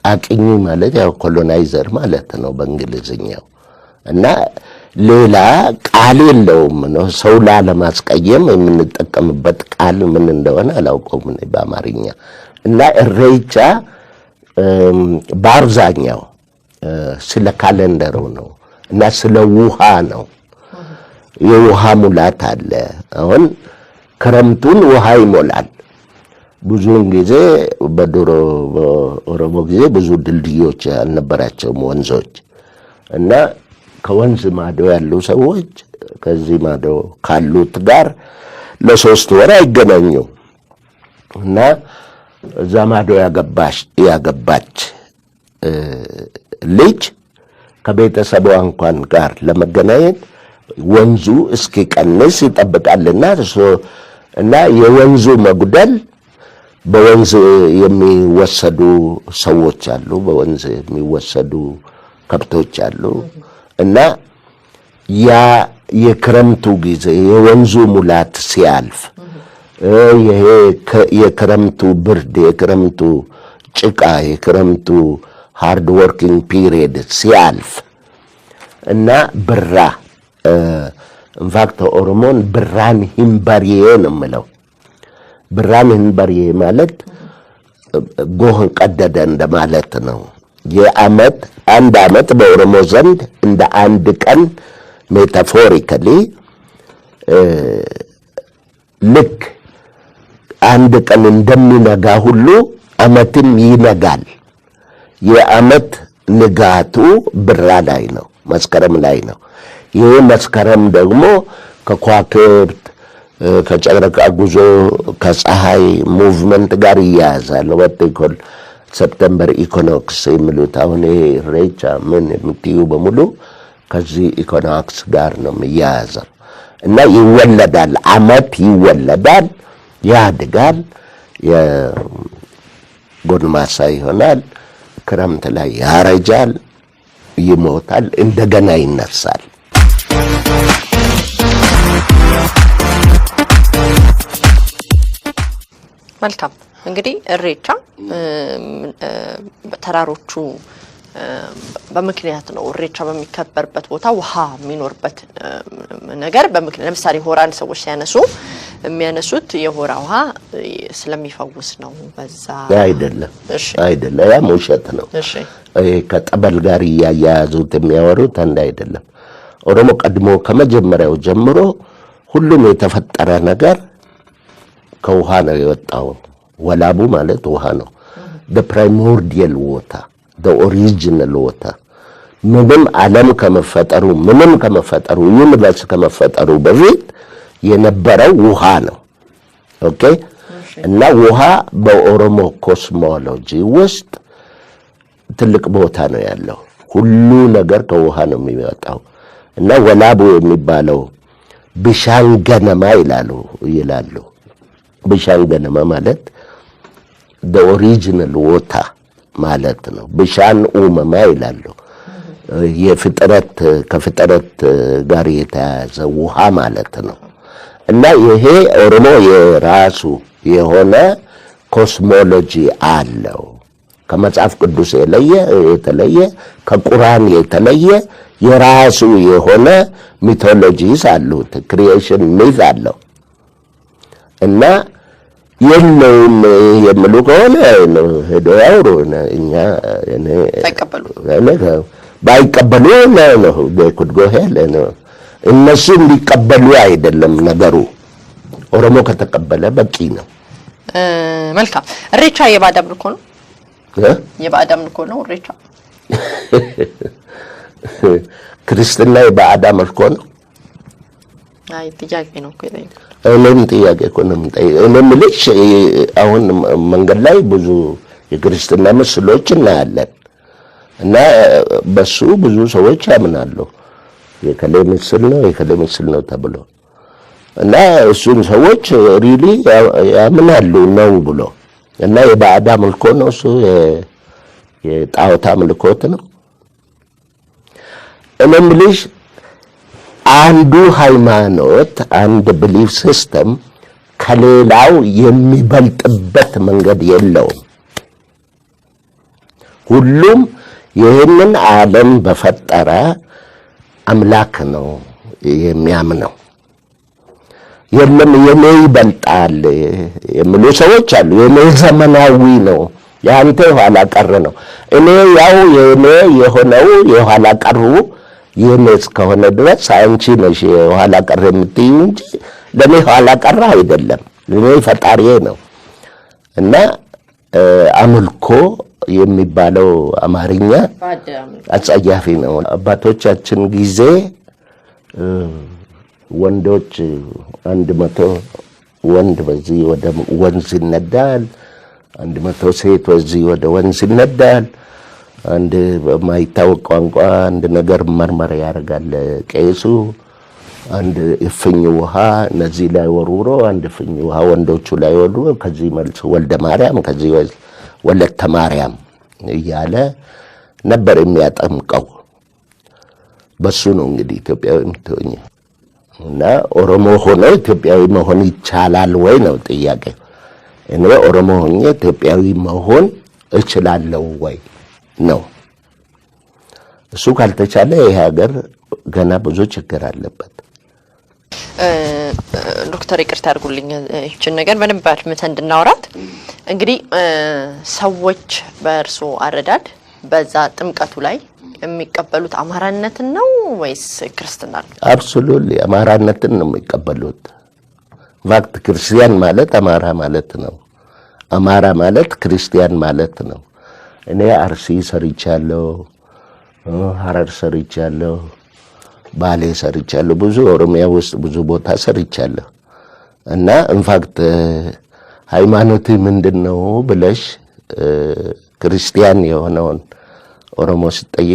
አቅኝ ማለት ያው ኮሎናይዘር ማለት ነው በእንግሊዝኛው እና ሌላ ቃል የለውም ነው ሰው ላለማስቀየም የምንጠቀምበት ቃል ምን እንደሆነ አላውቀውም በአማርኛ እና እሬቻ በአብዛኛው ስለ ካሌንደሩ ነው እና ስለ ውሃ ነው የውሃ ሙላት አለ አሁን ክረምቱን ውሃ ይሞላል ብዙውን ጊዜ በድሮ ኦሮሞ ጊዜ ብዙ ድልድዮች አልነበራቸውም ወንዞች እና ከወንዝ ማዶ ያሉ ሰዎች ከዚህ ማዶ ካሉት ጋር ለሶስት ወር አይገናኙ እና እዛ ማዶ ያገባች ልጅ ከቤተሰቧ እንኳን ጋር ለመገናኘት ወንዙ እስኪቀንስ ይጠብቃልና እና የወንዙ መጉደል በወንዝ የሚወሰዱ ሰዎች አሉ በወንዝ የሚወሰዱ ከብቶች አሉ እና ያ የክረምቱ ጊዜ የወንዙ ሙላት ሲያልፍ ይሄ የክረምቱ ብርድ የክረምቱ ጭቃ የክረምቱ ሃርድ ወርኪንግ ፒሪየድ ሲያልፍ እና ብራ ኢንፋክት ኦሮሞን ብራን ሂምባሪዬ ነው የምለው ብራን ሂምባሪዬ ማለት ጎህ ቀደደ እንደማለት ነው የዓመት አንድ ዓመት በኦሮሞ ዘንድ እንደ አንድ ቀን ሜታፎሪካሊ ልክ አንድ ቀን እንደሚነጋ ሁሉ ዓመትም ይነጋል የዓመት ንጋቱ ብራ ላይ ነው መስከረም ላይ ነው ይሄ መስከረም ደግሞ ከኳክብት ከጨረቃ ጉዞ ከፀሐይ ሙቭመንት ጋር ይያዛል ወጥቶል ሰፕተምበር ኢኮኖክስ የሚሉት አሁን ይሄ ሬቻ ምን የምትዩ በሙሉ ከዚህ ኢኮኖክስ ጋር ነው የሚያያዘው እና ይወለዳል ዓመት ይወለዳል ያድጋል የጎልማሳ ይሆናል ክረምት ላይ ያረጃል ይሞታል እንደገና ይነሳል መልካም እንግዲህ እሬቻ ተራሮቹ በመክንያት ነው እሬቻ በሚከበርበት ቦታ ውሃ የሚኖርበት ነገር በመክንያት ለምሳሌ ሆራን ሰዎች ሲያነሱ የሚያነሱት የሆራ ውሃ ስለሚፈውስ ነው በዛ አይደለም አይደለም ያ ሙሸት ነው እሺ ከጠበል ጋር ያያዙት የሚያወሩት አንድ አይደለም ኦሮሞ ቀድሞ ከመጀመሪያው ጀምሮ ሁሉም የተፈጠረ ነገር ከውሃ ነው የወጣው ወላቡ ማለት ውሃ ነው the primordial water the original water ምንም ዓለም ከመፈጠሩ ዩኒቨርስ ከመፈጠሩ በፊት የነበረው ውሃ ነው ኦኬ እና ውሃ በኦሮሞ ኮስሞሎጂ ውስጥ ትልቅ ቦታ ነው ያለው ሁሉ ነገር ከውሃ ነው የሚወጣው እና ወላቡ የሚባለው ብሻን ገነማ ይላሉ ብሻን ገነማ ማለት the original water ማለት ነው ብሻን ኡመማ ይላሉ የፍጥረት ከፍጥረት ጋር የተያዘ ውሃ ማለት ነው እና ይሄ ኦሮሞ የራሱ የሆነ ኮስሞሎጂ አለው ከመጽሐፍ ቅዱስ የተለየ ከቁርአን የተለየ የራሱ የሆነ ሚቶሎጂስ አሉት ክሪኤሽን ሚዝ አለው እና የለውም የሚሉ ከሆነ ሄዶ ያውሩ እኛ ባይቀበሉ ነው በኩድጎ ነው እነሱ እንዲቀበሉ አይደለም ነገሩ ኦሮሞ ከተቀበለ በቂ ነው መልካም እሬቻ የባዕድ አምልኮ ነው የባዕድ አምልኮ ነው እሬቻ ክርስትና የባዕድ አምልኮ ነው አይ ጥያቄ ነው እኔም ጥያቄ ነው እኔም ልጅ አሁን መንገድ ላይ ብዙ የክርስትና ምስሎች እናያለን እና በሱ ብዙ ሰዎች ያምናሉ የከሌ ምስል ነው ተብሎ እና እሱን ሰዎች ሪሊ ያምናሉ ነው ብሎ እና የባዕድ አምልኮ ነው እሱ የጣዖት አምልኮት ነው እኔም ልጅ አንዱ ሃይማኖት አንድ ቢሊፍ ሲስተም ከሌላው የሚበልጥበት መንገድ የለውም ሁሉም ይህንን ዓለም በፈጠረ አምላክ ነው የሚያምነው። የለም የኔ ይበልጣል የሚሉ ሰዎች አሉ። የኔ ዘመናዊ ነው፣ ያንተ የኋላ ቀር ነው። እኔ ያው የኔ የሆነው የኋላ ቀሩ የኔ እስከሆነ ድረስ አንቺ ነሽ የኋላ ቀር የምትይው እንጂ ለኔ ኋላ ቀር አይደለም፣ ለኔ ፈጣሪዬ ነው። እና አምልኮ የሚባለው አማርኛ አጸያፊ ነው። አባቶቻችን ጊዜ ወንዶች 100 ወንድ በዚህ ወደ ወንዝ ይነዳል፣ 100 ሴት በዚህ ወደ ወንዝ ይነዳል። አንድ በማይታወቅ ቋንቋ አንድ ነገር መርመር ያደርጋል ቄሱ። አንድ እፍኝ ውሃ እነዚህ ላይ ወርውሮ አንድ እፍኝ ውሃ ወንዶቹ ላይ ወርውሮ ከዚህ መልስ ወልደ ማርያም ከዚህ ወለተ ማርያም እያለ ነበር የሚያጠምቀው። በሱ ነው እንግዲህ ኢትዮጵያዊ የምትሆኝ። እና ኦሮሞ ሆኖ ኢትዮጵያዊ መሆን ይቻላል ወይ ነው ጥያቄ። እኔ ኦሮሞ ሆኜ ኢትዮጵያዊ መሆን እችላለሁ ወይ ነው። እሱ ካልተቻለ ይሄ ሀገር ገና ብዙ ችግር አለበት። ዶክተር ይቅርታ አድርጉልኝ እቺን ነገር በደንብ አድምተን እንድናወራት። እንግዲህ ሰዎች በእርሶ አረዳድ በዛ ጥምቀቱ ላይ የሚቀበሉት አማራነትን ነው ወይስ ክርስትና ነው? አብሶሉትሊ አማራነትን ነው የሚቀበሉት። ቫክት ክርስቲያን ማለት አማራ ማለት ነው። አማራ ማለት ክርስቲያን ማለት ነው። እኔ አርሲ ሰርቻለሁ፣ ሐረር ሰርቻለሁ፣ ባሌ ሰርቻለሁ፣ ብዙ ኦሮሚያ ውስጥ ብዙ ቦታ ሰርቻለሁ። እና ኢንፋክት ሃይማኖት ምንድነው ብለሽ ክርስቲያን የሆነውን ኦሮሞ ሲጠይቂ